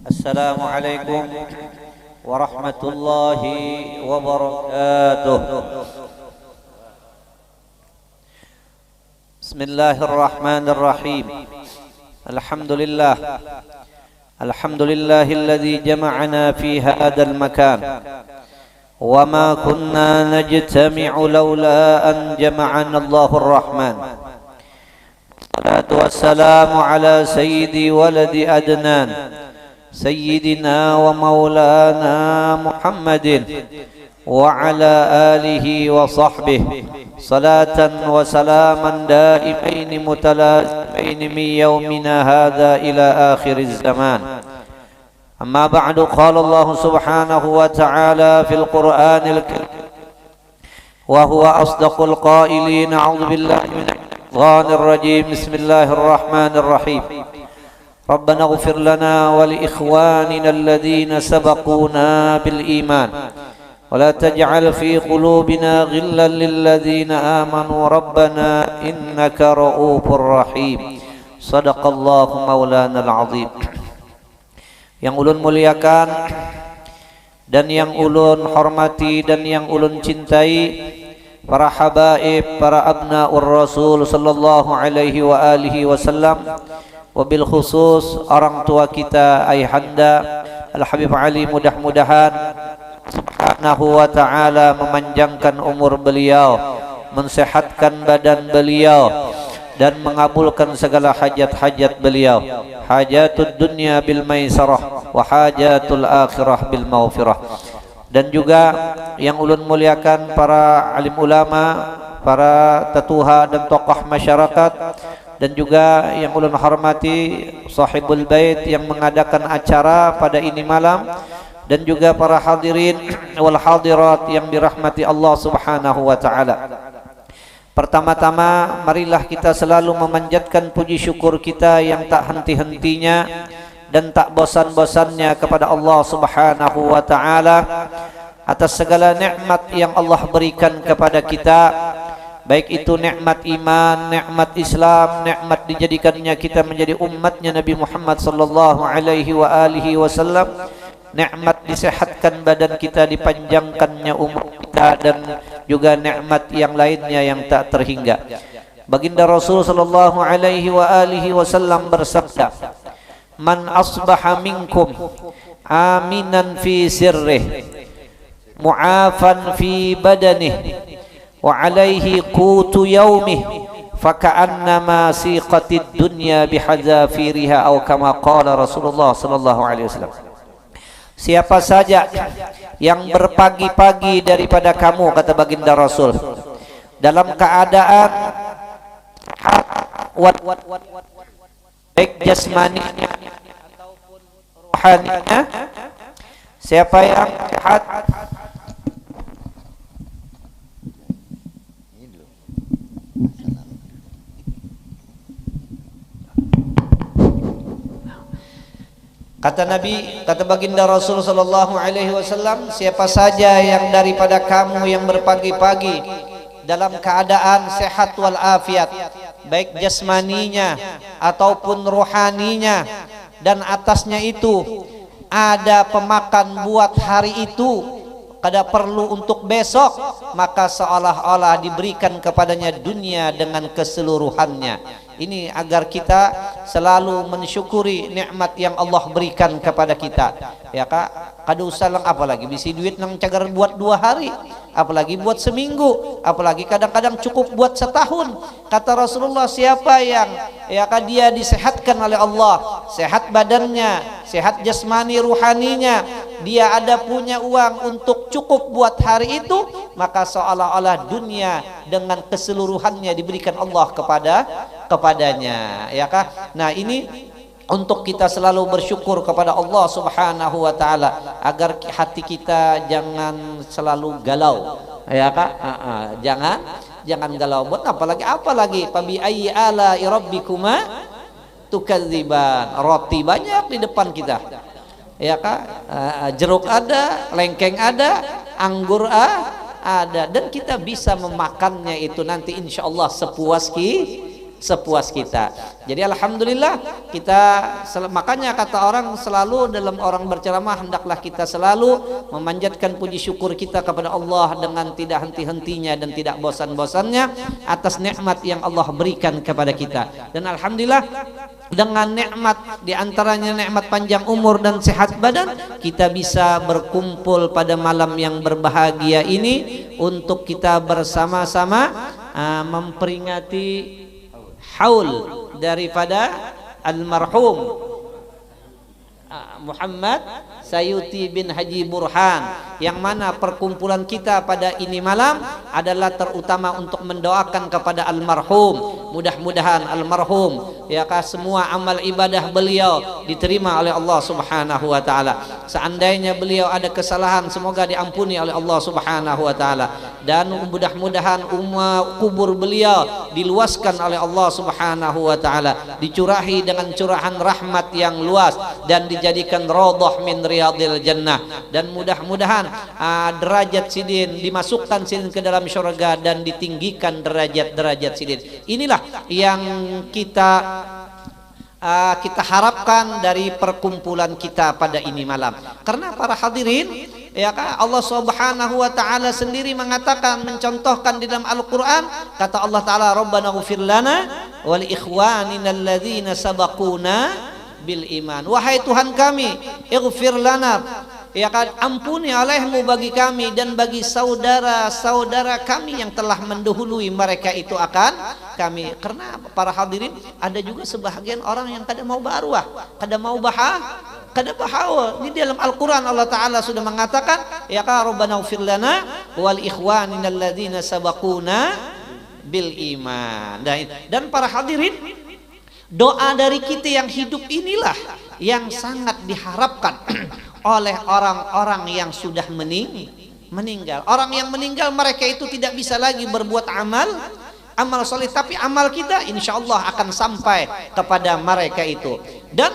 السلام عليكم ورحمة الله وبركاته. بسم الله الرحمن الرحيم. الحمد لله الذي جمعنا في هذا المكان، وما كنا نجتمع لولا أن جمعنا الله الرحمن. الصلاة والسلام على سيد ولد أدنان سيدنا ومولانا محمد وعلى آله وصحبه صلاة وسلاما دائمين متلازمين من يومنا هذا إلى آخر الزمان. أما بعد، قال الله سبحانه وتعالى في القرآن الكريم وهو أصدق القائلين: أعوذ بالله من الشيطان الرجيم، بسم الله الرحمن الرحيم. ربنا اغفر لنا ولإخواننا الذين سبقونا بالإيمان ولا تجعل في قلوبنا غلا للذين آمنوا ربنا إنك رؤوف رحيم. صدق الله مولانا العظيم. Yang ulun muliakan dan yang ulun hormati dan yang ulun cintai, para habaib, para abnaur Rasul sallallahu alaihi wa alihi wasallam, wabil khusus orang tua kita Ayahanda Al Habib Ali, mudah-mudahan Subhanahu wa ta'ala memanjangkan umur beliau, mensehatkan badan beliau, dan mengabulkan segala hajat-hajat beliau. Hajatud dunya bil maisarah wa hajatul akhirah bil maghfirah. Dan juga yang ulun muliakan para alim ulama, para tetuha dan tokoh masyarakat, dan juga yang ulun hormati sahibul bait yang mengadakan acara pada ini malam, dan juga para hadirin wal hadirat yang dirahmati Allah Subhanahu wa taala. Pertama-tama, marilah kita selalu memanjatkan puji syukur kita yang tak henti-hentinya dan tak bosan-bosannya kepada Allah Subhanahu wa taala atas segala nikmat yang Allah berikan kepada kita, baik itu nikmat iman, nikmat Islam, nikmat dijadikannya kita menjadi umatnya Nabi Muhammad sallallahu alaihi wa alihi wasallam, nikmat disehatkan badan kita, dipanjangkannya umur kita, dan juga nikmat yang lainnya yang tak terhingga. Baginda Rasul sallallahu alaihi wa alihi wasallam bersabda, "Man asbaha minkum aminan fi sirrih, mu'afan fi badanih, wa alaihi qutu yaumih, faka'annama siqatid dunya bihadzafiriha," atau kama qala Rasulullah sallallahu alaihi wasallam. Siapa saja yang berpagi-pagi daripada kamu, kata baginda Rasul, dalam keadaan baik jasmaninya ataupun rohaninya, siapa yang sehat kata Nabi, kata baginda Rasul sallallahu alaihi wasallam, siapa saja yang daripada kamu yang berpagi-pagi dalam keadaan sehat wal afiat, baik jasmaninya ataupun rohaninya, dan atasnya itu ada pemakan buat hari itu, kada perlu untuk besok, maka seolah-olah diberikan kepadanya dunia dengan keseluruhannya. Ini agar kita selalu mensyukuri nikmat yang Allah berikan kepada kita. Ya Kak, kada usah lang apalagi bisi duit nang cagar buat 2 hari, apalagi buat seminggu, apalagi kadang-kadang cukup buat setahun. Kata Rasulullah, siapa yang ya Kak dia disehatkan oleh Allah, sehat badannya, sehat jasmani ruhaninya, dia ada punya uang untuk cukup buat hari itu, maka seolah-olah dunia dengan keseluruhannya diberikan Allah kepadanya, ya kah? Nah, ini untuk kita selalu bersyukur kepada Allah Subhanahu wa taala agar hati kita jangan selalu galau, ya kah? Jangan galau. Buat apalagi fabi ayyi ala rabbikuma tukadziban. Roti banyak di depan kita, ya kah? Jeruk ada, lengkeng ada, anggur ada, dan kita bisa memakannya itu nanti insyaallah sepuas kita. Jadi alhamdulillah kita, makanya kata orang selalu dalam orang berceramah, hendaklah kita selalu memanjatkan puji syukur kita kepada Allah dengan tidak henti-hentinya dan tidak bosan-bosannya atas nikmat yang Allah berikan kepada kita. Dan alhamdulillah dengan nikmat diantaranya nikmat panjang umur dan sehat badan, kita bisa berkumpul pada malam yang berbahagia ini untuk kita bersama-sama memperingati haul daripada almarhum Muhammad Sayuti bin Haji Burhan, yang mana perkumpulan kita pada ini malam adalah terutama untuk mendoakan kepada almarhum. Mudah-mudahan almarhum semua amal ibadah beliau diterima oleh Allah Subhanahu wa taala. Seandainya beliau ada kesalahan, semoga diampuni oleh Allah Subhanahu wa taala, dan mudah-mudahan kubur beliau diluaskan oleh Allah Subhanahu wa taala, dicurahi dengan curahan rahmat yang luas dan dijadikan raudhah min riyadil jannah, dan mudah-mudahan derajat sidin dimasukkan sidin ke dalam syurga dan ditinggikan derajat sidin. Inilah yang kita harapkan dari perkumpulan kita pada ini malam. Karena para hadirin, Allah Subhanahu wa taala sendiri mengatakan, mencontohkan di dalam Al-Qur'an, kata Allah taala, Rabbana ighfir lana wa li ikhwanina alladzina sabaquna bil iman. Wahai Tuhan kami, ighfir lana, ampuni olehmu bagi kami dan bagi saudara-saudara kami yang telah mendahului mereka itu akan kami. Karena para hadirin, ada juga sebahagian orang yang kada mau berarwah, kada mau kada bahawa. Di dalam Al-Quran Allah Ta'ala sudah mengatakan, Rabbana ighfir lana wal ikhwanina alladzina sabaquna bil iman. Dan para hadirin, doa dari kita yang hidup inilah yang sangat diharapkan oleh orang-orang yang sudah meninggal. Orang yang meninggal, mereka itu tidak bisa lagi berbuat amal soleh, tapi amal kita insya Allah akan sampai kepada mereka itu. Dan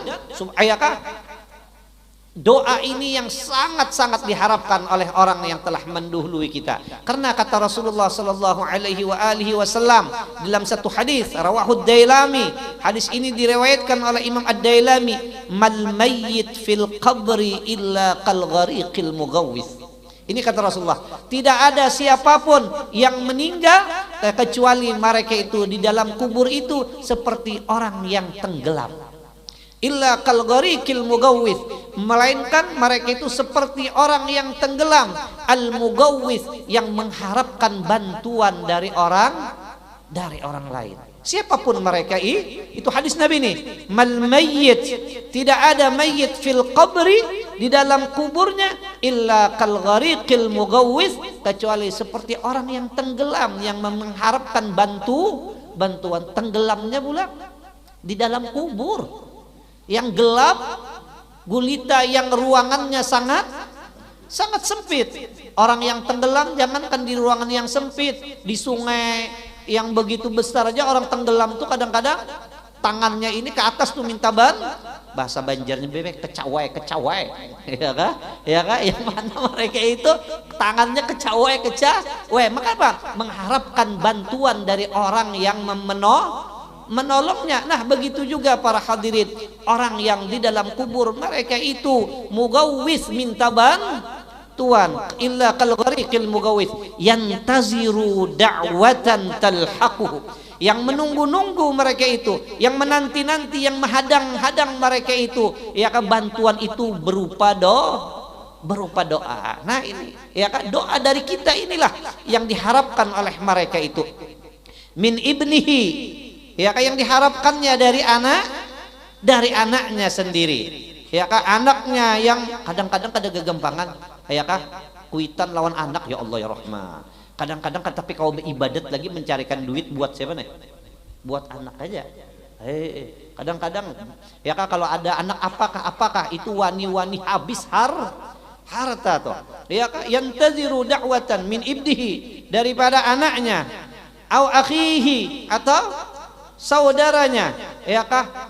doa ini yang sangat-sangat diharapkan oleh orang yang telah mendahului kita. Karena kata Rasulullah sallallahu alaihi wasallam dalam satu hadis rawahu Ad-Dailami, hadis ini diriwayatkan oleh Imam Ad-Dailami, mal mayyit fil qabri illa kal ghariqil mughawwis. Ini kata Rasulullah, tidak ada siapapun yang meninggal kecuali mereka itu di dalam kubur itu seperti orang yang tenggelam. Illa kal ghariqil mughawwis, melainkan mereka itu seperti orang yang tenggelam, al mughawwis, yang mengharapkan bantuan dari orang lain. Siapapun mereka itu hadis Nabi nih, mal mayyit, tidak ada mayyit fil qabri, di dalam kuburnya, illa kal ghariqil mughawwis, kecuali seperti orang yang tenggelam, yang mengharapkan bantuan. Tenggelamnya pula di dalam kubur yang gelap gulita, yang ruangannya sangat sempit. Orang yang tenggelam, jangankan di ruangan yang sempit, di sungai yang begitu besar aja orang tenggelam tuh kadang-kadang tangannya ini ke atas tuh minta bahasa Banjarnya bebek kecawai ya kah, yang mana mereka itu tangannya kecawai, maka apa? Mengharapkan bantuan dari orang yang menolongnya. Nah, begitu juga para hadirin, orang yang di dalam kubur, mereka itu mugawwis, minta bantuan. Illa kal ghariqil mugawwis yantaziru da'watan talhaquhu, yang menunggu-nunggu mereka itu, yang menanti-nanti, yang menghadang-hadang mereka itu, bantuan itu berupa doa. Nah, ini doa dari kita inilah yang diharapkan oleh mereka itu. Min ibnihi, yang diharapkannya dari anaknya sendiri, anaknya yang kadang-kadang kada gegampangan, kuitan lawan anak, ya Allah ya Rahman. Kadang-kadang tapi kau beribadat lagi mencarikan duit buat siapa nih? Buat anak aja. Kadang-kadang kalau ada anak apakah itu wani-wani habis harta toh. Yantaziru da'watan min ibdihi, daripada anaknya, au akhihi, atau saudaranya,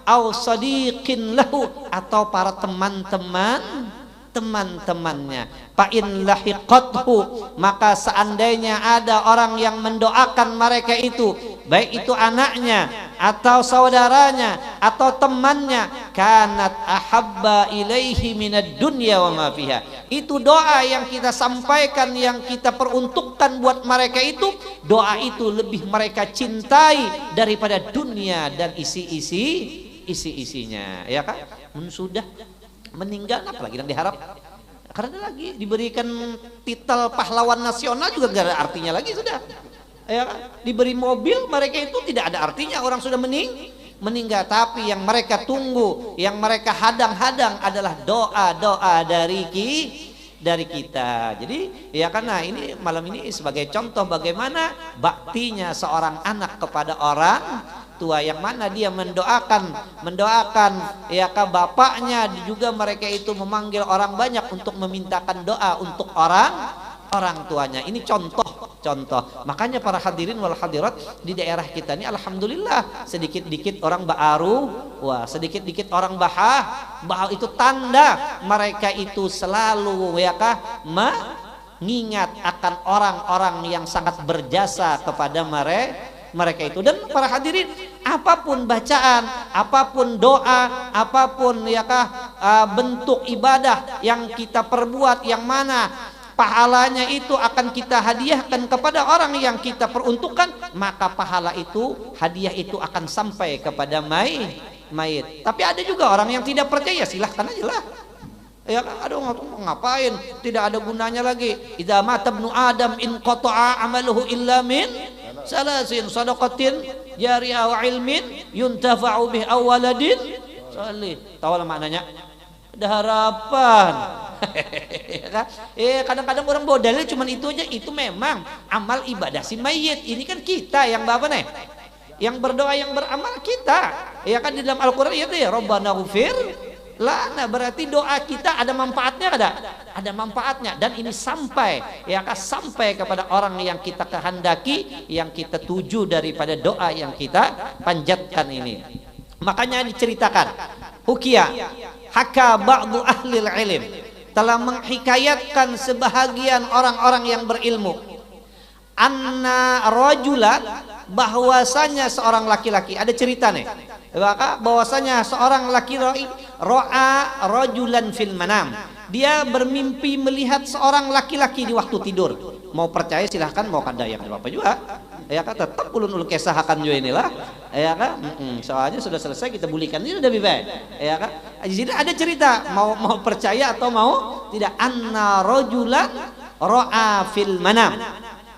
au sadiqin lahu, atau para teman-temannya. Fa in lahiqathu, maka seandainya ada orang yang mendoakan mereka itu, baik itu anaknya atau saudaranya atau temannya, kanat ahabba ilaihi minad dunya wa ma fiha. Itu doa yang kita sampaikan, yang kita peruntukkan buat mereka itu, doa itu lebih mereka cintai daripada dunia dan isi-isinya, ya kan? Sudah meninggal apalagi yang diharap, karena lagi diberikan titel pahlawan nasional juga gak ada artinya lagi sudah. Ya kan? Diberi mobil mereka itu tidak ada artinya, orang sudah meninggal. Tapi yang mereka tunggu, yang mereka hadang-hadang adalah doa-doa dari kita. Jadi ya karena ini malam ini sebagai contoh bagaimana baktinya seorang anak kepada orang tua, yang mana dia mendoakan ya kan bapaknya, juga mereka itu memanggil orang banyak untuk memintakan doa untuk orang tuanya. Ini contoh. Makanya para hadirin wal hadirat di daerah kita ini alhamdulillah sedikit-dikit orang ba'aru, sedikit-dikit orang bahah itu tanda mereka itu selalu ya kah mengingat akan orang-orang yang sangat berjasa kepada mereka itu. Dan para hadirin, apapun bacaan, apapun doa, apapun ya kah bentuk ibadah yang kita perbuat, yang mana pahalanya itu akan kita hadiahkan kepada orang yang kita peruntukkan, maka pahala itu, hadiah itu akan sampai kepada mayit. Tapi ada juga orang yang tidak percaya, silahkan aja lah. Ya aduh ngapain, tidak ada gunanya lagi. Idza mata ibnu adam in qata'a amaluhu illa min salasin, sadaqatin jariyah wa ilmin yuntafa'u bih aw waladin salih. Tahu lah maknanya? Ada harapan. Kadang-kadang orang bawa dalil cuman itu aja, itu memang amal ibadah si mayit. Ini kan kita yang apa nih? Yang berdoa, yang beramal kita. Ya kan di dalam Al-Qur'an itu ya Rabbana ghfir lana, berarti doa kita ada manfaatnya, ada manfaatnya, dan ini sampai ya kan sampai kepada orang yang kita kehendaki, yang kita tuju daripada doa yang kita panjatkan ini. Makanya diceritakan hukia haka ba'du ahli ilm, telah menghikayatkan sebahagian orang-orang yang berilmu, anna rajulan, bahwasanya seorang laki-laki, ada cerita nih, bahwasanya seorang laki-laki ro'a rajulan fil manam, dia bermimpi melihat seorang laki-laki di waktu tidur. Mau percaya silahkan, mau kada yang apa juga, ya kan, tetap ulun kesahakan juga inilah, ya kan. Soalnya sudah selesai kita bulikan ini sudah bebas, ya kan. Jadi ada cerita, mau percaya atau mau tidak, anna rajulan ro'a fil manam.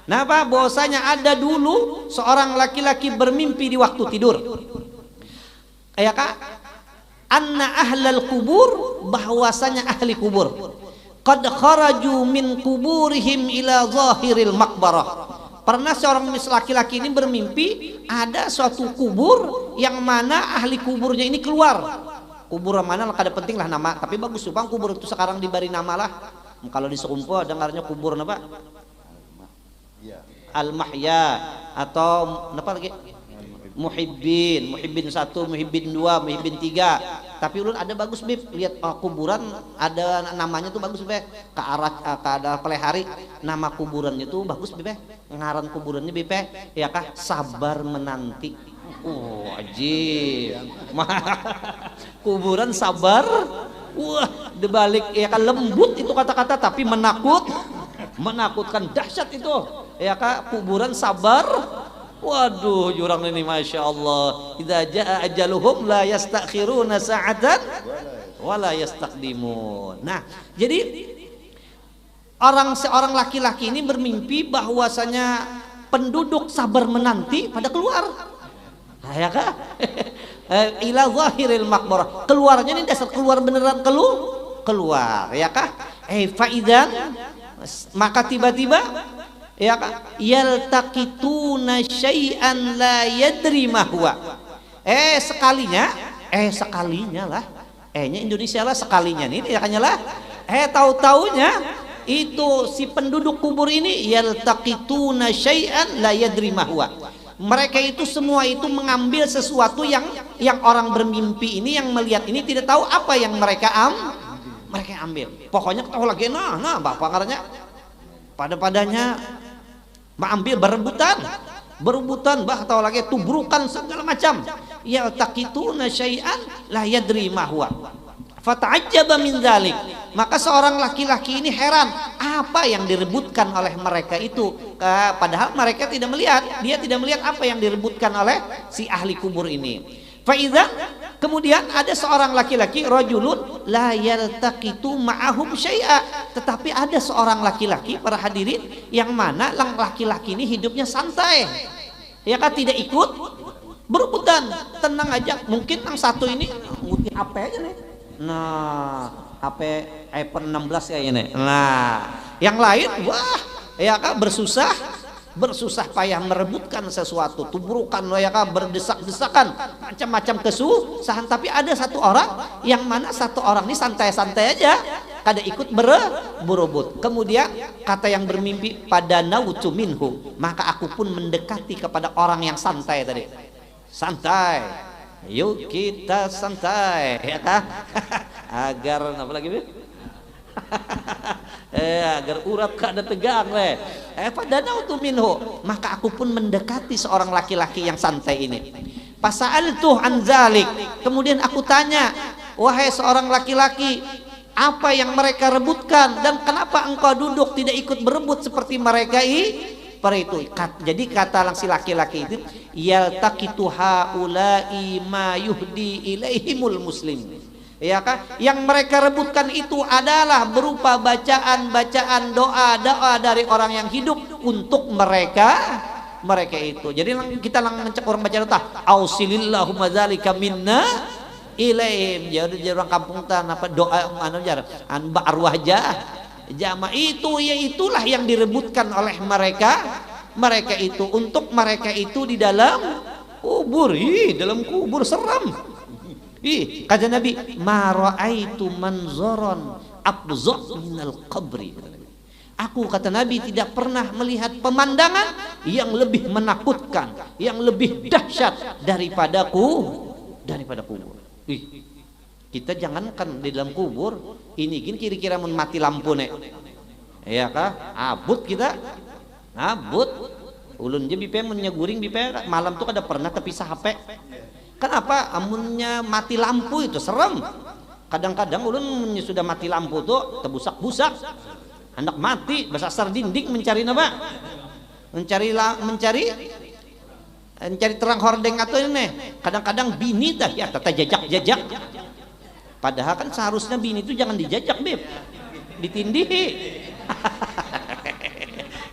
Nah, apa bahwasanya ada dulu seorang laki-laki bermimpi di waktu tidur, ya kan. Anna ahlal kubur, bahwasanya ahli kubur, qad kharaju min kuburihim ila zahiril maqbarah. Pernah seorang laki-laki ini bermimpi ada suatu kubur yang mana ahli kuburnya ini keluar. Kubur mana kada penting lah nama, tapi bagus bang kubur itu sekarang diberi nama lah. Kalau di Sekumpo dengarnya kubur apa? Al-Mahya atau apa lagi? Muhibbin 1, Muhibbin 2, Muhibbin 3. Tapi ulun ada bagus bib, lihat kuburan ada namanya tuh bagus bib, ke arah Pelehari, nama kuburannya tuh bagus bib, ngaran kuburannya bib, ya kah, sabar menanti. Oh ajib. Kuburan sabar. Wah, dibalik ya kan lembut itu kata-kata, tapi menakutkan, dahsyat itu. Ya kah, kuburan sabar. Waduh, jurang ini masya Allah. Idza jaa ajaluhum la yastakhiruna sa'atan wa la yastaqdimun. Nah, jadi seorang laki-laki ini bermimpi bahwasanya penduduk sabar menanti pada keluar. Ya kah? Ila zahiril maqbarah. Keluarnya ini dasar keluar beneran keluar, ya kah? Faidan, maka tiba-tiba ya kan yaltaqituna syai'an la yadri ma huwa. Sekalinya lah. Nya Indonesia lah sekalinya nih ya kanya lah. Tahu-taunya itu si penduduk kubur ini yaltaqituna syai'an la yadri ma huwa. Mereka itu semua itu mengambil sesuatu yang orang bermimpi ini, yang melihat ini tidak tahu apa yang mereka ambil. Pokoknya tahu lagi nah bapak ngaranya padanya mengambil berebutan berebutan, bah tahu lagi tubrukan segala macam. Yaltaqituna syai'an la yadri ma huwa. Fata'ajjaba min dzalik. Maka seorang laki-laki ini heran, apa yang direbutkan oleh mereka itu? Padahal mereka tidak melihat, dia tidak melihat apa yang direbutkan oleh si ahli kubur ini. Faidzan, kemudian ada seorang laki-laki, rajulun la yaltaqitu ma'ahum syai'a. Tetapi ada seorang laki-laki, para hadirin, yang mana laki-laki ini hidupnya santai. Ya kan, tidak ikut berebutan, tenang aja. Mungkin yang satu ini nguti HP aja nih. Nah, HP iPhone 16 kayak ini. Nah, yang lain wah, ya kan bersusah payah merebutkan sesuatu, tubrukan, ya kan, berdesak-desakan, macam-macam kesusahan. Tapi ada satu orang yang mana satu orang ini santai-santai aja, kada ikut berebut. Kemudian kata yang bermimpi, pada nautu minhu, maka aku pun mendekati kepada orang yang santai tadi. Santai, yuk kita santai, ya kan? Agar apa lagi, agar urat kada tegang le. Pada nautu minhu, maka aku pun mendekati seorang laki-laki yang santai ini. Pasa'altu an zalik, kemudian aku tanya, wahai seorang laki-laki, apa yang mereka rebutkan dan kenapa engkau duduk tidak ikut berebut seperti mereka itu? Jadi kata si laki-laki itu, yaltaqitu haula'i ma yuhdi ilaihimul muslim. Ya kan? Yang mereka rebutkan itu adalah berupa bacaan-bacaan doa-doa dari orang yang hidup untuk mereka itu. Jadi kita ngecek orang baca doa, ausilillahumma dzalika minna ilaihim. Jadi orang kampung tanah apa doa arwah jama itu, yaitulah yang direbutkan oleh mereka itu untuk mereka itu di dalam kubur. Dalam kubur seram. Kata Nabi, ma ra'aitu manzaran abdza minal qabri. Aku, kata Nabi, tidak pernah melihat pemandangan yang lebih menakutkan, yang lebih dahsyat daripada kubur. Kita jangankan di dalam kubur, ini gini kira-kira mun mati lampu nek. Ya kah? Abut kita. Abut. Ulun je bipe mun nyaguring bipe malam tuh kada pernah kepisah HP. Kenapa? Amunnya mati lampu itu serem. Kadang-kadang ulun sudah mati lampu tuh terbusak-busak. Hendak mati basasar dinding mencari apa? Mencari terang hordeng atau ini. Kadang-kadang bini dah ya tata jajak-jajak. Padahal kan seharusnya bini itu jangan dijajak, Beb. Ditindihi.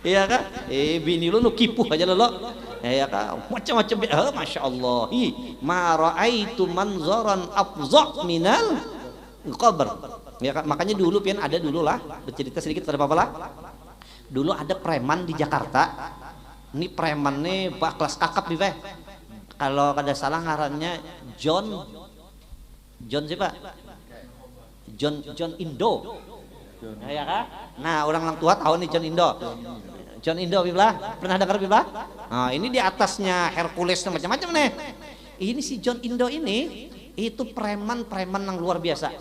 Iya kan? Bini lu kipuh aja lo. Ya kan? Macam-macam. Masya Allah. Ma ra'aitu manzaran afza' minal qabr. Ya kan? Makanya dulu pian ada dulu lah, bercerita sedikit ada apa-apa lah. Dulu ada preman di Jakarta. Ini preman nih kelas kakap nih, Pak. Kalau kada salah ngarannya John siapa? John Indo. Ya kan? Nah, orang tua tahu nih John Indo. John Indo Bibla, pernah dengar Bibla? Nah, ini di atasnya Hercules macam-macam nih. Ini si John Indo ini itu preman yang luar biasa.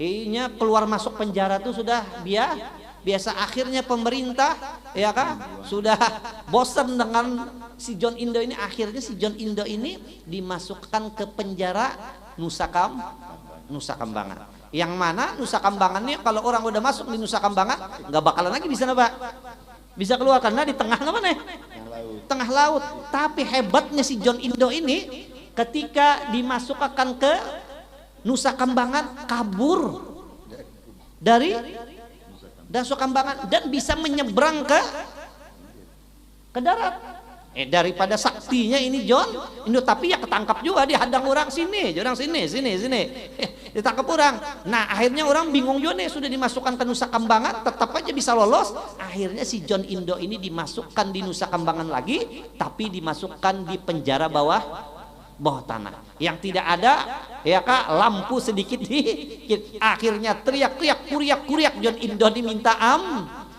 Ini keluar masuk penjara tuh sudah biasa. Akhirnya pemerintah ya kan sudah bosan dengan si John Indo ini. Akhirnya si John Indo ini dimasukkan ke penjara Nusa Kambangan. Yang mana Nusa Kambangan ini kalau orang udah masuk di Nusa Kambangan nggak bakalan lagi bisa bisa keluar karena di tengah apa nih? Tengah laut. Tapi hebatnya si John Indo ini ketika dimasukkan ke Nusa Kambangan kabur dari Nusa Kambangan dan bisa menyeberang ke darat. Daripada saktinya ini John Indo, tapi ya ketangkap juga, dihadang orang sini ditangkap orang. Nah akhirnya orang bingung juga nih, sudah dimasukkan ke Nusa Kambangan tetap aja bisa lolos. Akhirnya si John Indo ini dimasukkan di Nusa Kambangan lagi, tapi dimasukkan di penjara bawah tanah yang tidak ada ya kak lampu sedikit. Akhirnya teriak-teriak kuriak John Indo diminta ampun.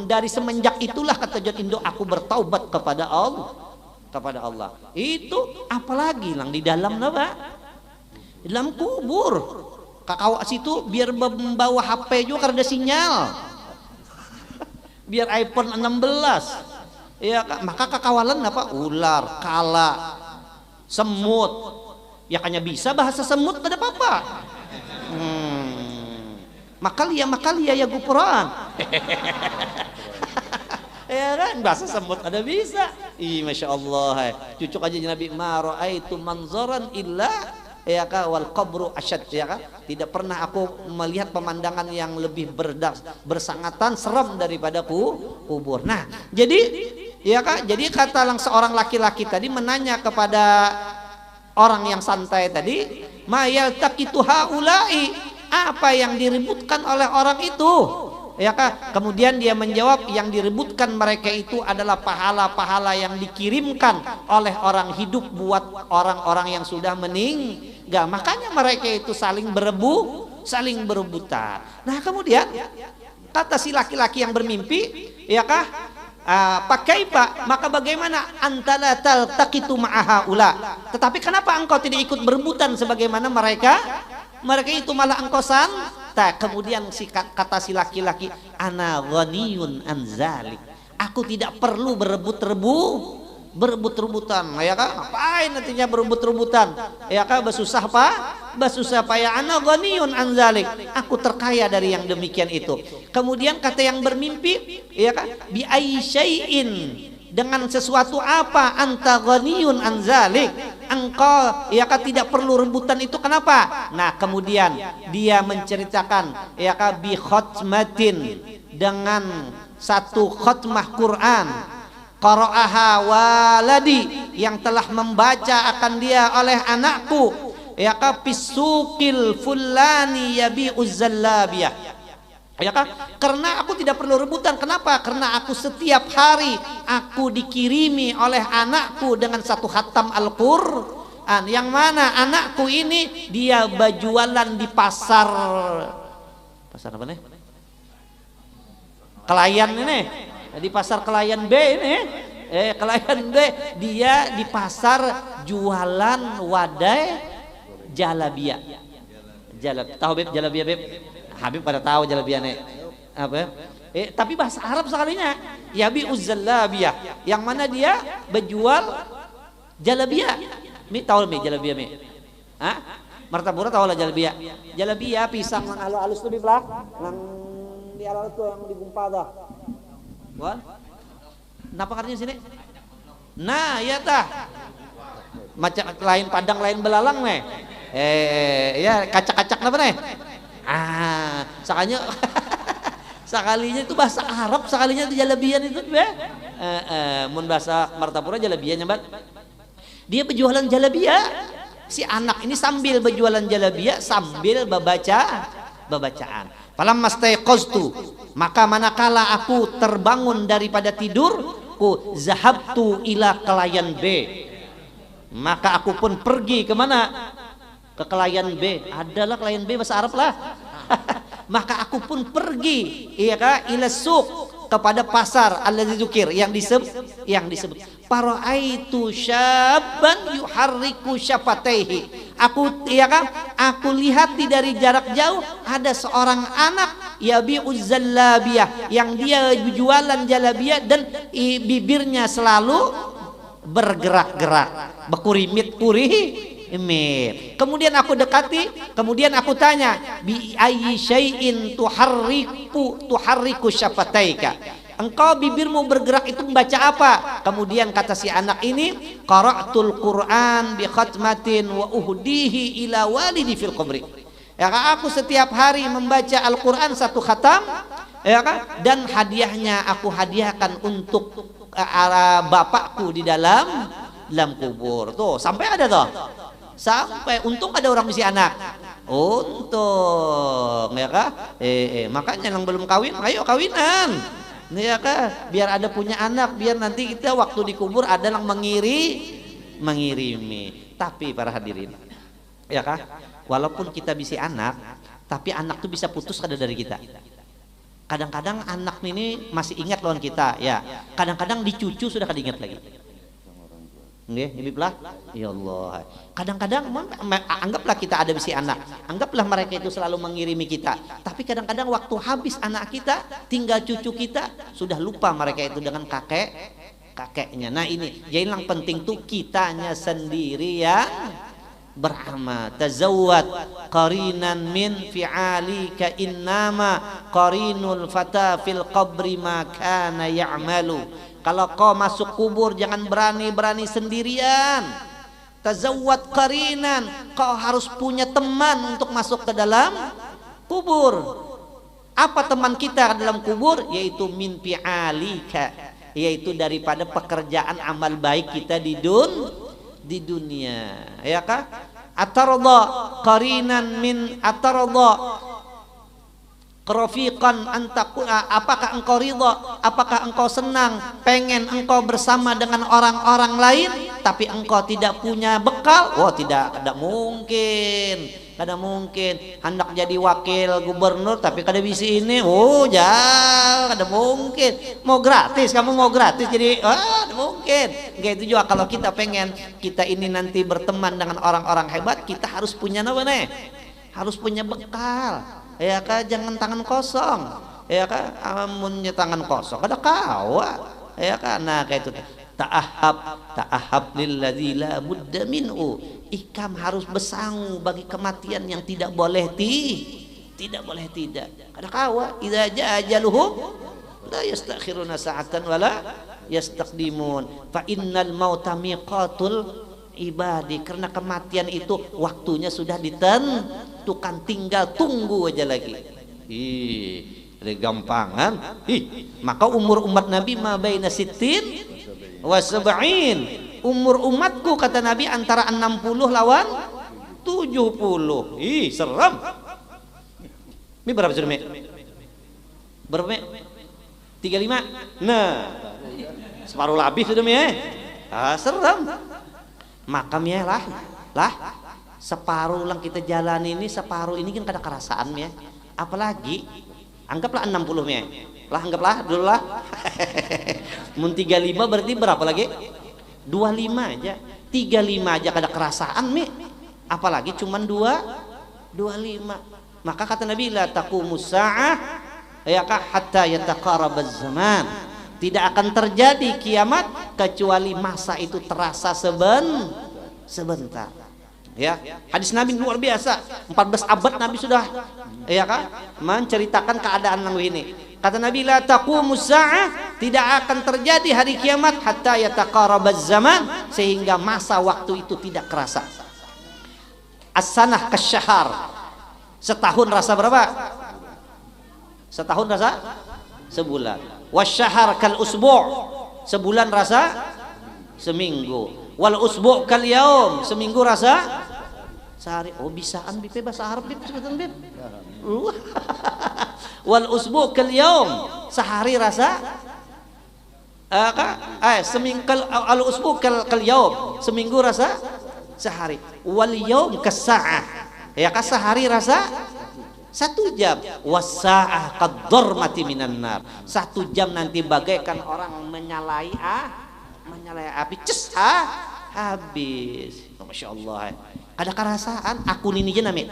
Dari semenjak itulah kata John Indo, aku bertaubat kepada Allah. Itu apalagi lang di dalam apa? Di dalam kubur. Kakak situ biar membawa HP juga karena ada sinyal. Biar iPhone 16. Ya, maka kakawalan apa? Ular, kala, semut. Ya kayaknya bisa bahasa semut, tidak apa-apa. Makalia ya Quran. Ya kan, bahasa semut ada bisa. Masya Allah. Cucuk aja Nabi, ma ra'aitu manzaran illa ya ka wal qabru asyad, ya kan. Tidak pernah aku melihat pemandangan yang lebih bersangatan seram daripada kubur. Nah, jadi ya kan, jadi kata seorang laki-laki tadi menanya kepada orang yang santai tadi, ma yaltaqitu haula'i, apa yang diributkan oleh orang itu? Ya kan? Kemudian dia menjawab, yang diributkan mereka itu adalah pahala-pahala yang dikirimkan oleh orang hidup buat orang-orang yang sudah meninggal. Makanya mereka itu saling berebutan. Nah, kemudian kata si laki-laki yang bermimpi, ya kah? Pakai pak, maka bagaimana antala taltaqitu ma'aha ula? Tetapi kenapa engkau tidak ikut berebutan sebagaimana mereka? Mereka itu malah engkau santai. Kemudian kata si laki-laki, ana ghaniyun an zalik. Aku tidak perlu berebut-rebutan. Ya kan? Ngapain nantinya berebut-rebutan? Ya kan? Bersusah payah. Ana ghaniyun an zalik. Aku terkaya dari yang demikian itu. Kemudian kata yang bermimpi, ya kan? Bi ayyi syai'in, dengan sesuatu apa anta ghaniyun an zalik, engkau ya kan tidak perlu rebutan itu, kenapa? Nah, kemudian dia menceritakan ya kan bi khotmatin, dengan satu khotmah Quran, qara'aha waladi, yang telah membaca akan dia oleh anakku, ya kan pisukil fulani yabi'uz zallabiyah. Ya kan? Karena aku tidak perlu rebutan. Kenapa? Karena aku setiap hari aku dikirimi oleh anakku dengan satu khatam Al-Quran, yang mana anakku ini dia berjualan di pasar apa nih? Kelayan ini, di pasar Kelayan B ini. Kelayan B, dia di pasar jualan wadai jalabia. Tahu Beb jalabia Beb? Habib pada tahu jalabiyah apa? Tapi bahasa Arab sekalinya, yabi uzzallabiyah, yang mana dia berjual jalabiyah. Mi tahu mi jalabiyah mi? Martabura tahu lah jalabiyah. Jalabiyah pisang yang halus lebih lah, yang di halus tuh yang digumpa dah. Wan? Kenapa artinya sini? Nah, ya tah. Macam lain padang lain belalang nih. Ya kacak-kacak apa nih? Sakalinya sakalinya itu bahasa Arab, sakalinya itu jalabian itu mun bahasa Martapura jalabian nyambat. Dia berjualan jalabia. Si anak ini sambil berjualan jalabia sambil bacaan. Falamma staiqaztu, maka manakala aku terbangun daripada tidurku, zahabtu ila Kelayan B. Maka aku pun pergi kemana? Ke Kelayan B. Adalah Kelayan B bahasa Arab lah. Maka aku pun pergi, iya kah, ila suq, kepada pasar alladzi dzukir, yang disebut. Paraaitu syabban yuharriku syafataihi. Aku iya kah, aku lihat dari jarak jauh ada seorang anak yabi'uz zallabiyah, yang dia jualan jalabiyah dan bibirnya selalu bergerak-gerak, berkurimit-kurimit. Kemudian aku dekati, kemudian aku tanya, bi ayyi syai'in tuharriku syafataika, engkau bibirmu bergerak itu membaca apa? Kemudian kata si anak ini, qara'tul Qur'an bi khatmatin wa uhdihi ila walidi fil qabri. Ya, aku setiap hari membaca Al-Qur'an satu khatam, ya kan? Dan hadiahnya aku hadiahkan untuk bapakku di dalam kubur. Tuh, sampai ada toh. Sampai untung ada orang misi anak, untung ya kah? Makanya yang belum kawin, ayo kawinan, ya kah? Biar ada punya anak, biar nanti kita waktu dikubur ada yang mengirimi. Tapi para hadirin, ya kah? Walaupun kita misi anak, tapi anak tuh bisa putus kada dari kita. Kadang-kadang anak ini masih ingat lawan kita, ya. Kadang-kadang dicucu sudah kada ingat lagi. Nggih, ibiblah. Ya Allah. Kadang-kadang anggaplah kita ada bisi anak, anggaplah mereka itu selalu mengirimi kita. Tapi kadang-kadang waktu habis anak kita, tinggal cucu kita, sudah lupa mereka itu dengan kakek kakeknya. Nah ini jadi yang penting tuh kitanya sendiri yang beramal. Tazawwad qarinan min fi'alika innama qarinul fata fil qabri ma kana ya'malu. Kalau kau masuk kubur jangan berani-berani sendirian. Tazawwad qarinan, kau harus punya teman untuk masuk ke dalam kubur. Apa teman kita dalam kubur? Yaitu min fi'alika, yaitu daripada pekerjaan amal baik kita di dunia, ya kah? Atarda qarinan min atarda rafiqan antakuna, apakah engkau ridha, apakah engkau senang, pengen engkau bersama dengan orang-orang lain tapi engkau tidak punya bekal? Oh tidak mungkin. Kada mungkin hendak jadi wakil gubernur tapi kada bisa ini. Oh jauh, kada mungkin. Mau gratis, kamu mau gratis jadi kada mungkin. Kayak itu juga kalau kita pengen kita ini nanti berteman dengan orang-orang hebat, kita harus punya apa nih? Harus punya bekal. Ya kan, jangan tangan kosong. Ya kan, amunnya tangan kosong kada kawa. Ya kan, nah kayak itu. Ta'ahab lilladzi la budda minhu. Ikam harus bersangu bagi kematian yang tidak boleh tidak. Kada kawa, idza jaa ajaluhum la yastakhiruna sa'atan wala yastaqdimun. Fa innal mauta miqatul ibadi, karena kematian itu waktunya sudah ditentukan, tinggal tunggu aja lagi. Ada gampangan. Maka umur umat Nabi ma baina sittin wa sab'in. Umur umatku kata Nabi antara 60 lawan 70. Seram. Ini berapa sudah, Mek? Berapa, Mek? 35. Nah, separuh lebih sudah, Mek. Seram. Makamnya lah separuh lang kita jalan ini, separuh ini kan kada kerasaan ya. Apalagi anggaplah 60 ya. Lah anggaplah dulu lah. Mun 35 berarti berapa lagi? 25 aja. 35 aja kada kerasaan mi. Apalagi cuman 25. Maka kata Nabi la taqumus saah ya ka hatta yataqarabaz zaman. Tidak akan terjadi kiamat kecuali masa itu terasa sebentar. Ya, hadis Nabi luar biasa. 14 abad Nabi sudah ya kan menceritakan keadaan yang ini. Kata Nabi la taqumus saah, tidak akan terjadi hari kiamat hatta yataqarabaz zaman, sehingga masa waktu itu tidak kerasa. As-sanah kasyahar. Setahun rasa berapa? Setahun rasa sebulan. Wasyahar kal usbu', sebulan rasa seminggu. Wal usbu' kal yaum, seminggu rasa sehari. Oh bisaan bib bahasa Arab bib sebutan bib. Wal usbu' kal yaum, sehari rasa seminggu. Al usbu' kal yaum, seminggu rasa sehari. Wal yaum kas-sa'ah, ya kas sehari rasa 1 jam. Wasa'ah qad-dharmati minan nar, 1 jam nanti bagaikan orang menyalai api, habis. Masya Allah. Ada kerasaan akun ini aja nami.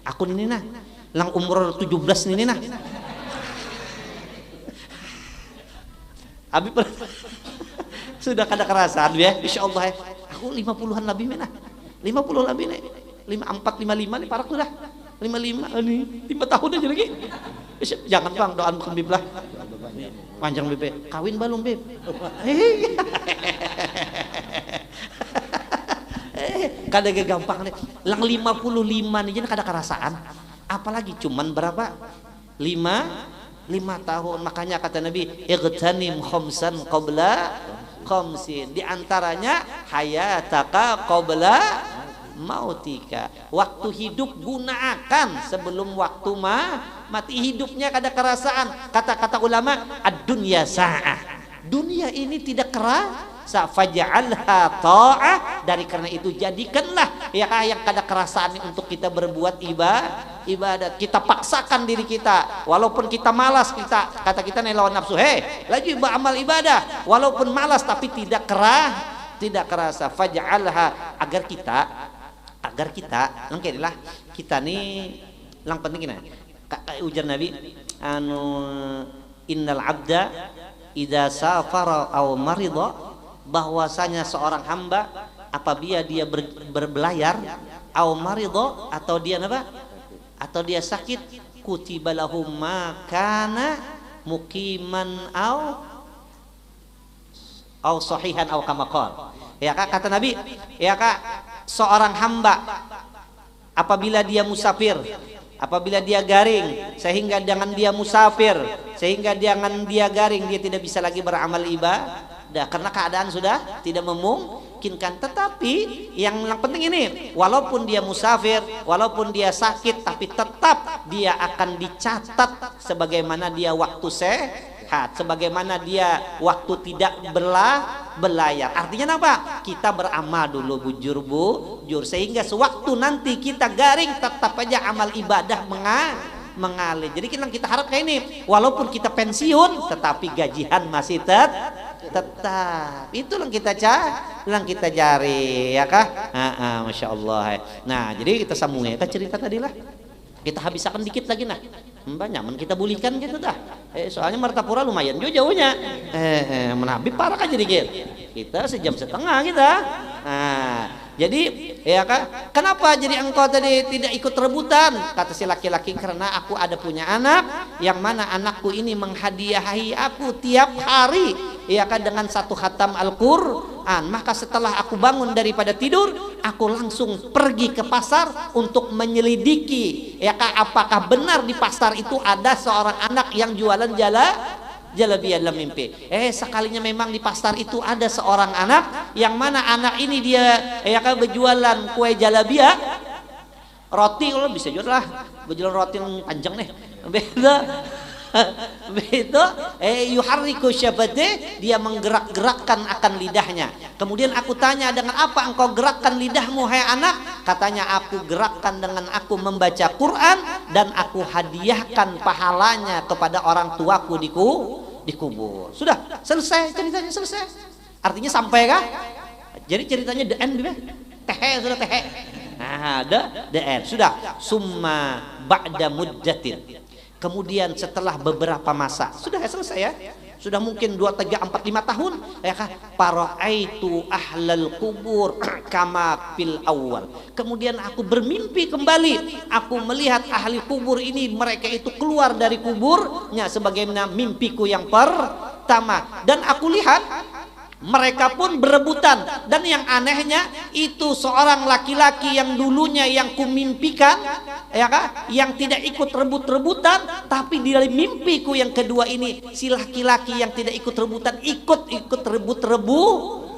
Akun ini nah, lang umur 17 ini nah. Habis sudah kada kerasaan ya. Insya Allah aku 50-an lebih menah. 50 lebih nih. 54 55 nih parah sudah. 55 ini 5 tahun aja lagi. Jangan bang, doaan bukan bib lah. Panjang bib, kawin balung bib. Kada gampang nih. Lang 55 nih jadi kada kerasaan. Apalagi cuman berapa? 5 tahun. Makanya kata Nabi, igtanim khamsan qabla khamsin. Di antaranya hayataka qabla mautika. Waktu hidup gunakan sebelum waktu mati. Hidupnya kada kerasaan. Kata-kata ulama, ad-dunya sa'ah. Dunia ini tidak kerasa. Faj'alha ta'ah. Dari karena itu jadikanlah ya yang kada kerasaan untuk kita berbuat ibadat. Kita paksakan diri kita. Walaupun kita malas, kata kita lawan nafsu. Lagi beramal ibadah. Walaupun malas tapi tidak kerasa. Faj'alha, agar kita langkailah kita nih lang penting ini ujar Nabi innal abda idza safara aw marida, bahwasanya seorang hamba apabila dia berbelayar, aw marida, atau dia apa? Atau dia sakit, kutiba lahu ma kana muqiman aw sahihan aw kama qala. Ya Kak, kata Nabi, ya Kak, seorang hamba apabila dia musafir, apabila dia garing, sehingga dengan dia musafir, sehingga dengan dia garing, dia tidak bisa lagi beramal ibadah karena keadaan sudah tidak memungkinkan. Tetapi yang penting ini, walaupun dia musafir, walaupun dia sakit, tapi tetap dia akan dicatat sebagaimana dia waktu sehat, sebagaimana dia waktu tidak belayar. Artinya apa? Kita beramal dulu bujur sehingga sewaktu nanti kita garing tetap aja amal ibadah mengalir. Jadi kita harap kayak ini, walaupun kita pensiun tetapi gajian masih tetap. Itu yang kita cari, ya kah? Masya Allah. Nah, jadi kita sambung ya cerita tadi lah. Kita habiskan dikit lagi nah. Banyak kita bulihkan gitu dah. Soalnya Martapura lumayan juga jauhnya. Menabib parah kan jadi gitu. Kita sejam setengah kita. Jadi ya kan, kenapa jadi engkau tadi tidak ikut rebutan? Kata si laki-laki, karena aku ada punya anak, yang mana anakku ini menghadiahi aku tiap hari, ya kan, dengan satu khatam Al-Quran. Maka setelah aku bangun daripada tidur, aku langsung pergi ke pasar untuk menyelidiki, ya kan, apakah benar di pasar itu ada seorang anak yang jualan jalabiyah dalam mimpi. Sekalinya memang di pasar itu ada seorang anak, yang mana anak ini dia ya kan berjualan kue jalabiyah, roti, kalau bisa jual lah, berjualan roti yang panjang nih, begitu, yuharriku syafate, dia menggerak-gerakkan akan lidahnya. Kemudian aku tanya, dengan apa engkau gerakkan lidahmu hai anak? Katanya, aku gerakkan dengan aku membaca Quran dan aku hadiahkan pahalanya kepada orang tuaku di kubur. Sudah selesai ceritanya, selesai. Artinya sampai kah? Jadi ceritanya the end, sudah tehe. Nah, the end sudah. Summa ba'da muddatin. Kemudian setelah beberapa masa, sudah selesai ya. Sudah mungkin 2, 3, 4, 5 tahun, ya kan? Para'aitu ahlal kubur kama fil awal. Kemudian aku bermimpi kembali. Aku melihat ahli kubur ini, mereka itu keluar dari kuburnya sebagaimana mimpiku yang pertama. Dan aku lihat mereka pun berebutan, dan yang anehnya itu seorang laki-laki yang dulunya yang kumimpikan, ya kan, yang tidak ikut rebut-rebutan, tapi di dalam mimpiku yang kedua ini si laki-laki yang tidak ikut rebutan ikut rebut-rebutan,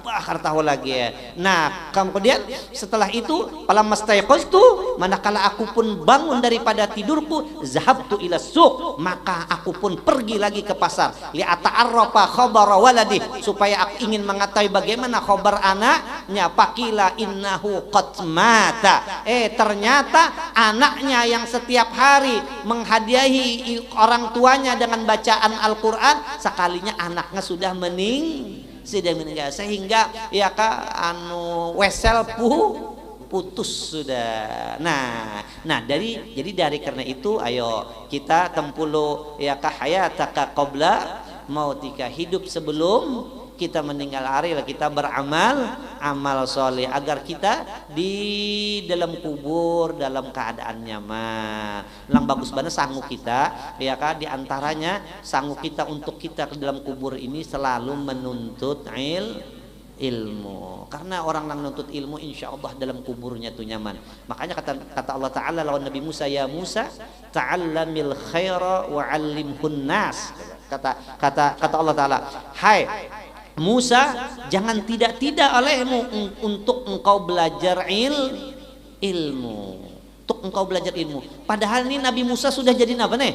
bahar tahu lagi ya. Nah, kemudian setelah itu falamma staiqaztu, manakala aku pun bangun daripada tidurku, zahabtu ila suq, maka aku pun pergi lagi ke pasar, li ata'arrafa khabara waladi, supaya aku ingin mengetahui bagaimana khabar anaknya. Pakila innahu qad mata, ternyata anaknya yang setiap hari menghadiahi orang tuanya dengan bacaan Al-Quran, sekalinya anaknya sudah meninggal, sehingga ya kak wesel putus sudah. Nah jadi dari karena itu, ayo kita tempulu ya kak hayataka qabla mautika, hidup sebelum kita meninggal hari, kita amal soleh agar kita di dalam kubur dalam keadaan nyaman. Lang bagus banget sanggup kita, ya kan, diantaranya sanggup kita untuk kita ke dalam kubur ini selalu menuntut ilmu, karena orang yang menuntut ilmu insya Allah dalam kuburnya tuh nyaman. Makanya kata Allah Ta'ala lawan Nabi Musa, ya Musa ta'allamil khaira wa 'allimhun nas. Kata Allah Ta'ala, hai Musa, jangan tidak olehmu untuk engkau belajar ilmu, untuk engkau belajar ilmu. Padahal ini Nabi Musa sudah jadi apa nih?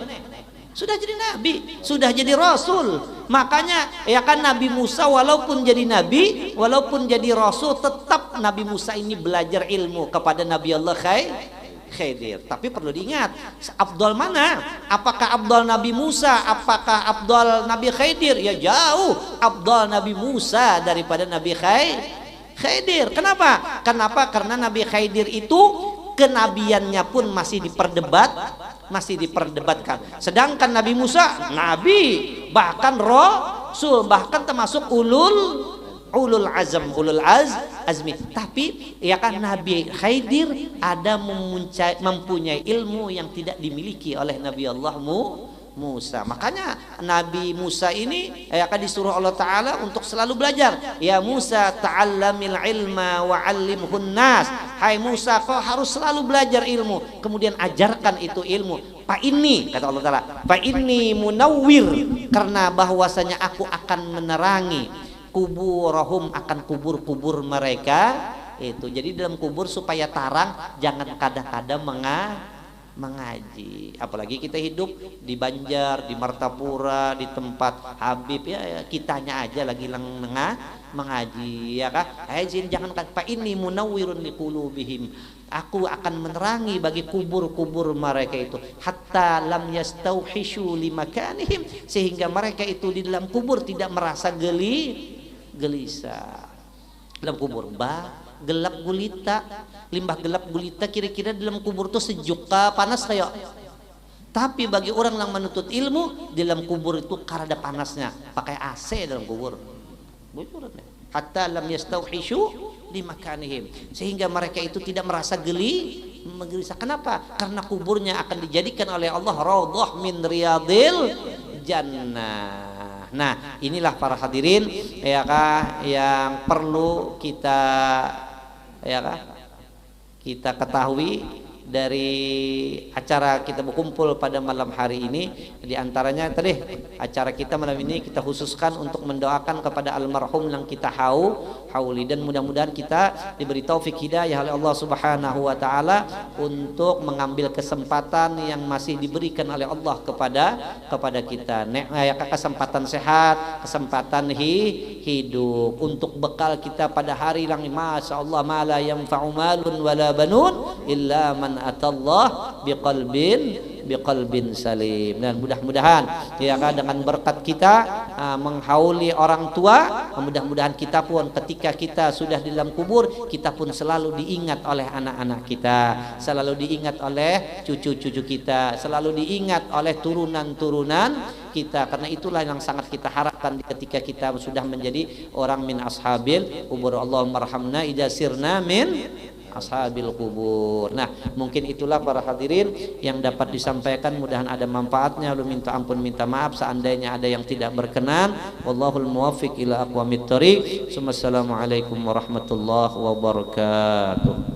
Sudah jadi nabi, sudah jadi rasul. Makanya ya kan, Nabi Musa walaupun jadi nabi, walaupun jadi rasul, tetap Nabi Musa ini belajar ilmu kepada Nabi Allah Khidir. Tapi perlu diingat, afdal mana? Apakah afdal Nabi Musa? Apakah afdal Nabi Khidir? Ya jauh afdal Nabi Musa daripada Nabi Khidir. Kenapa? Karena Nabi Khidir itu kenabiannya pun masih diperdebatkan. Sedangkan Nabi Musa nabi, bahkan rasul, bahkan termasuk ulul azmi. Tapi ya kan Nabi Khidir ada mempunyai ilmu yang tidak dimiliki oleh Nabi Allah Musa. Makanya Nabi Musa ini akan disuruh Allah Ta'ala untuk selalu belajar. Ya Musa ta'allamil ilma wa 'allimhun nas. Hai Musa, kau harus selalu belajar ilmu, kemudian ajarkan itu ilmu. Fa ini, kata Allah Ta'ala, fa ini munawwir, karena bahwasanya aku akan menerangi kuburahum, akan kubur-kubur mereka itu. Jadi dalam kubur supaya tarang, jangan kadang-kadang mengaji. Apalagi kita hidup di Banjar, di Martapura, di tempat Habib, ya kitanya aja lagi mengaji, ya kah? Izin jangan kata ini munawwirun liqulubihim. Aku akan menerangi bagi kubur-kubur mereka itu, hatta lam yastauhishu limakanihim, sehingga mereka itu di dalam kubur tidak merasa gelisah. Dalam kubur gelap gulita, limbah gelap gulita, kira-kira dalam kubur itu sejuk kah, panas kayak. Tapi bagi orang yang menuntut ilmu, di dalam kubur itu karena panasnya, pakai AC dalam kubur. Hatta lam yastauhishu limakanihim, sehingga mereka itu tidak merasa gelisah. Kenapa? Karena kuburnya akan dijadikan oleh Allah raudhah min riyadil jannah. Nah, inilah para hadirin ya kah yang perlu kita kita ketahui dari acara kita berkumpul pada malam hari ini. Di antaranya tadi acara kita malam ini kita khususkan untuk mendoakan kepada almarhum yang kita hauli, dan mudah-mudahan kita diberi taufik hidayah oleh Allah Subhanahu wa taala untuk mengambil kesempatan yang masih diberikan oleh Allah kepada kita. Kesempatan sehat, kesempatan hidup untuk bekal kita pada hari yang masya Allah ma la yanfa'u malun wala banun illa man atallah biqalbin salim. Dan mudah-mudahan ya kan dengan berkat kita menghauli orang tua, mudah-mudahan kita pun ketika kita sudah di dalam kubur, kita pun selalu diingat oleh anak-anak kita, selalu diingat oleh cucu-cucu kita, selalu diingat oleh turunan-turunan kita. Karena itulah yang sangat kita harapkan ketika kita sudah menjadi orang min ashabil kubur. Allahumma arhamna idza sirna min ashabil kubur. Nah, mungkin itulah para hadirin yang dapat disampaikan, mudahan ada manfaatnya. Lu minta ampun, minta maaf seandainya ada yang tidak berkenan. Wallahul muwaffiq ila aqwamit thoriq. Assalamualaikum warahmatullahi wabarakatuh.